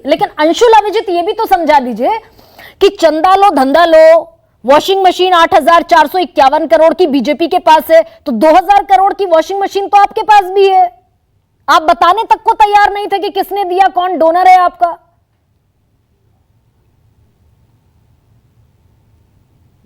लेकिन अंशुल अभिजीत ये भी तो समझा दीजिए कि चंदा लो धंधा लो, वॉशिंग मशीन 8,451 करोड़ की बीजेपी के पास है, तो 2,000 करोड़ की वॉशिंग मशीन तो आपके पास भी है। आप बताने तक को तैयार नहीं थे कि किसने दिया, कौन डोनर है आपका।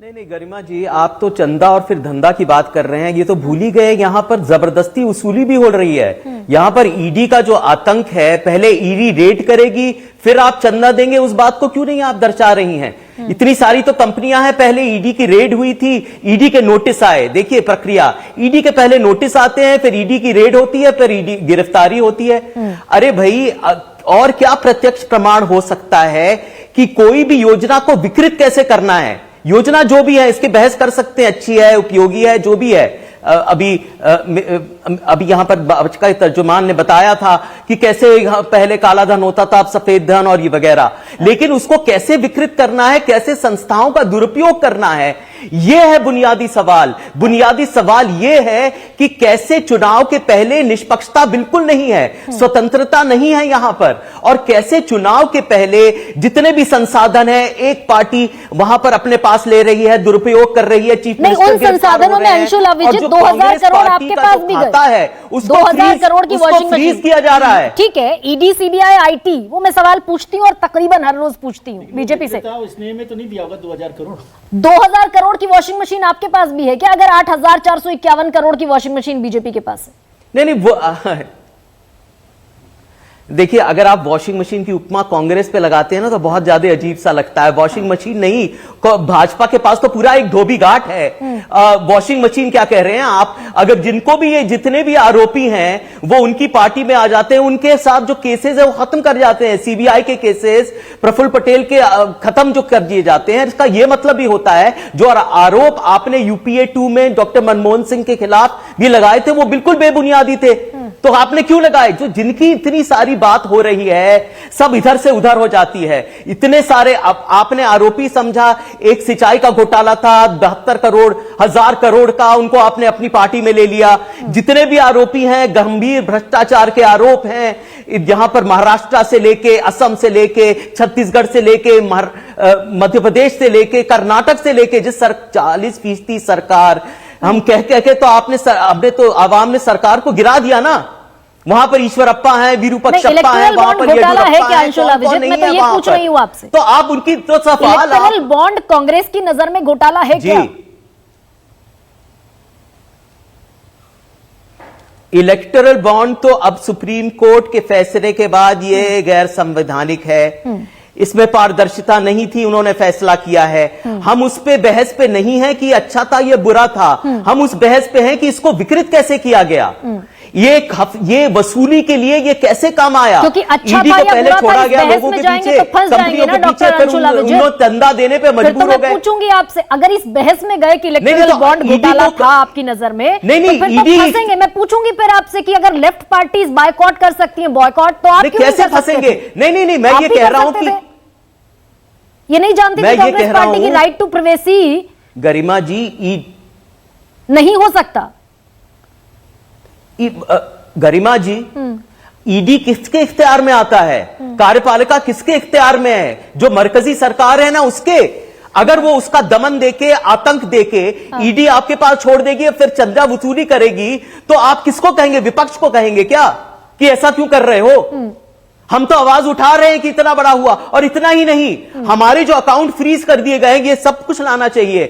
नहीं गरिमा जी, आप तो चंदा और फिर धंधा की बात कर रहे हैं। ये तो भूल ही गए, यहाँ पर जबरदस्ती वसूली भी हो रही है। यहाँ पर ईडी का जो आतंक है, पहले ईडी रेड करेगी फिर आप चंदा देंगे, उस बात को क्यों नहीं आप दर्शा रही हैं? इतनी सारी तो कंपनियां हैं, पहले ईडी की रेड हुई थी, ईडी के नोटिस आए। देखिए प्रक्रिया, ईडी के पहले नोटिस आते हैं, फिर ईडी की रेड होती है, फिर ईडी गिरफ्तारी होती है। अरे भाई, और क्या प्रत्यक्ष प्रमाण हो सकता है कि कोई भी योजना को विकृत कैसे करना है? योजना जो भी है इसकी बहस कर सकते हैं, अच्छी है, उपयोगी है, जो भी है। अभी यहां पर का तर्जुमान ने बताया था कि कैसे पहले काला धन होता था, अब सफेद धन और ये वगैरह, लेकिन उसको कैसे विकृत करना है, कैसे संस्थाओं का दुरुपयोग करना है, यह है बुनियादी सवाल। बुनियादी सवाल यह है कि कैसे चुनाव के पहले निष्पक्षता बिल्कुल नहीं है, स्वतंत्रता नहीं है यहां पर, और कैसे चुनाव के पहले जितने भी संसाधन है एक पार्टी वहां पर अपने पास ले रही है, दुरुपयोग कर रही है। चीफ मिनिस्टर उन संसाधनों में अंशुल अभिजीत 2,000 करोड़ आपके पास भी गए है, उसको 2,000 करोड़ की वॉशिंग मशीन किया जा रहा है। ठीक है, ईडी सीबीआई आईटी, वो मैं सवाल पूछती हूँ और तकरीबन हर रोज पूछती हूँ बीजेपी से। इसने में तो नहीं दिया होगा 2,000 करोड़। 2,000 करोड़ की वॉशिंग मशीन आपके पास भी है क्या? अगर 8,451 करोड़ की वॉशिंग मशीन बीजेपी के पास है। नहीं वो देखिए, अगर आप वॉशिंग मशीन की उपमा कांग्रेस पे लगाते हैं ना तो बहुत ज्यादा अजीब सा लगता है। वॉशिंग मशीन नहीं, भाजपा के पास तो पूरा एक धोबी घाट है। वॉशिंग मशीन क्या कह रहे हैं आप? अगर जिनको भी ये जितने भी आरोपी हैं वो उनकी पार्टी में आ जाते हैं, उनके साथ जो केसेस है वो खत्म कर जाते हैं। सीबीआई के केसेस प्रफुल्ल पटेल के खत्म जो कर दिए जाते हैं, इसका यह मतलब भी होता है जो आरोप आपने यूपीए 2 में डॉक्टर मनमोहन सिंह के खिलाफ भी लगाए थे वो बिल्कुल बेबुनियादी थे। तो आपने क्यों लगाए? जो जिनकी इतनी सारी बात हो रही है सब इधर से उधर हो जाती है। इतने सारे आपने आरोपी समझा, एक सिंचाई का घोटाला था 72 करोड़ 1,000 करोड़ का, उनको आपने अपनी पार्टी में ले लिया। जितने भी आरोपी हैं गंभीर भ्रष्टाचार के आरोप हैं, यहां पर महाराष्ट्र से लेके असम से लेके छत्तीसगढ़ से लेके मध्य प्रदेश से लेके कर्नाटक से लेके, जिस 40% सरकार हम कह के तो आपने तो आवाम ने सरकार को गिरा दिया ना। वहां पर ईश्वरप्पा है, विरूपाक्षप्पा है, वहां पर घोटाला है क्या अंशुल अभिजीत? मैं तो ये पूछ रही हूं आपसे। तो आप उनकी तो सवाल, इलेक्टोरल बॉन्ड कांग्रेस की नजर में घोटाला है क्या? इलेक्टोरल बॉन्ड तो अब सुप्रीम कोर्ट के फैसले के बाद ये गैर संवैधानिक है। इसमें पारदर्शिता नहीं थी, उन्होंने फैसला किया है। हम उस पे बहस पे नहीं है कि अच्छा था ये बुरा था, हम उस बहस पे हैं कि इसको विकृत कैसे किया गया, ये वसूली के लिए ये कैसे काम आया। क्योंकि अच्छा था या बुरा था, इस बहस में जाएंगे तो फंस जाएंगे ना डॉक्टर अंशुल अभिजीत। चंदा देने पे मजबूर हो गए। पूछूंगी आपसे, अगर इस बहस में गए कि इलेक्टोरल बॉन्ड घोटाला था आपकी नजर में, नहीं, तो फिर तो फंसेंगे। मैं पूछूंगी फिर आपसे कि अगर लेफ्ट पार्टीज बायकॉट कर सकती हैं, बॉयकॉट, तो आप कैसे फंसेंगे? नहीं, मैं ये कह रहा हूं कि ये नहीं जानते कि कांग्रेस पार्टी की राइट टू प्राइवेसी गरिमा जी नहीं हो सकता। गरिमा जी, ईडी किसके इख्तियार में आता है? कार्यपालिका किसके इख्तियार में है? जो मरकजी सरकार है ना उसके। अगर वो उसका दमन देके, आतंक देके ईडी आपके पास छोड़ देगी, फिर चंदा वसूली करेगी, तो आप किसको कहेंगे? विपक्ष को कहेंगे क्या कि ऐसा क्यों कर रहे हो? हम तो आवाज उठा रहे हैं कि इतना बड़ा हुआ, और इतना ही नहीं, हमारे जो अकाउंट फ्रीज कर दिए गए हैं, ये सब कुछ लाना चाहिए।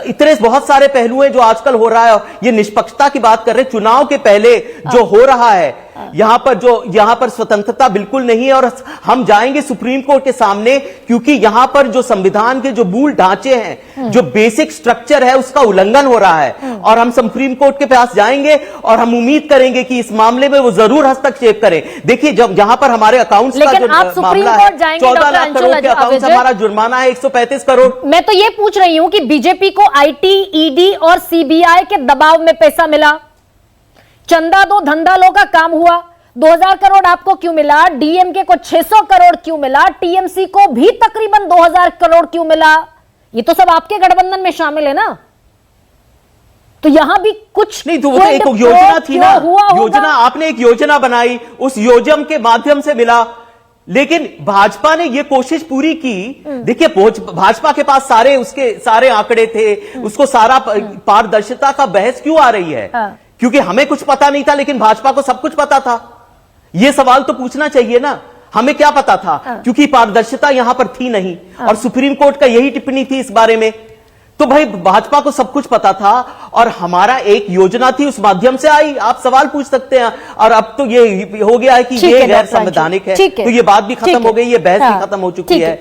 इतने बहुत सारे पहलू हैं जो आजकल हो रहा है। ये निष्पक्षता की बात कर रहे हैं, चुनाव के पहले जो हो रहा है यहां पर स्वतंत्रता बिल्कुल नहीं है। और हम जाएंगे सुप्रीम कोर्ट के सामने, क्योंकि यहां पर जो संविधान के जो मूल ढांचे हैं, जो बेसिक स्ट्रक्चर है, उसका उल्लंघन हो रहा है। और हम सुप्रीम कोर्ट के पास जाएंगे और हम उम्मीद करेंगे कि इस मामले में वो जरूर हस्तक्षेप करें। देखिए, जब जहां पर हमारे अकाउंट्स का जो मामला है, 14 लाख करोड़ के अकाउंट, हमारा जुर्माना है 135 करोड़। मैं तो ये पूछ रही हूं कि बीजेपी को आईटी, ईडी और सीबीआई के दबाव में पैसा मिला, चंदा दो धंधा लो का काम हुआ, 2,000 करोड़ आपको क्यों मिला? डीएमके को 600 करोड़ क्यों मिला? टीएमसी को भी तकरीबन 2,000 करोड़ क्यों मिला? ये तो सब आपके गठबंधन में शामिल है ना। तो यहां भी कुछ नहीं, तो वो तो एक योजना थी ना, योजना आपने एक योजना बनाई, उस योजना के माध्यम से मिला। लेकिन भाजपा ने ये कोशिश पूरी की। देखिए, भाजपा के पास उसके सारे आंकड़े थे, उसको सारा पारदर्शिता का बहस क्यों आ रही है? क्योंकि हमें कुछ पता नहीं था, लेकिन भाजपा को सब कुछ पता था। ये सवाल तो पूछना चाहिए ना, हमें क्या पता था? क्योंकि पारदर्शिता यहां पर थी नहीं, और सुप्रीम कोर्ट का यही टिप्पणी थी इस बारे में। तो भाई, भाजपा को सब कुछ पता था, और हमारा एक योजना थी, उस माध्यम से आई। आप सवाल पूछ सकते हैं, और अब तो ये हो गया है कि ये गैर संवैधानिक है, तो ये बात भी खत्म हो गई, ये बहस भी खत्म हो चुकी है।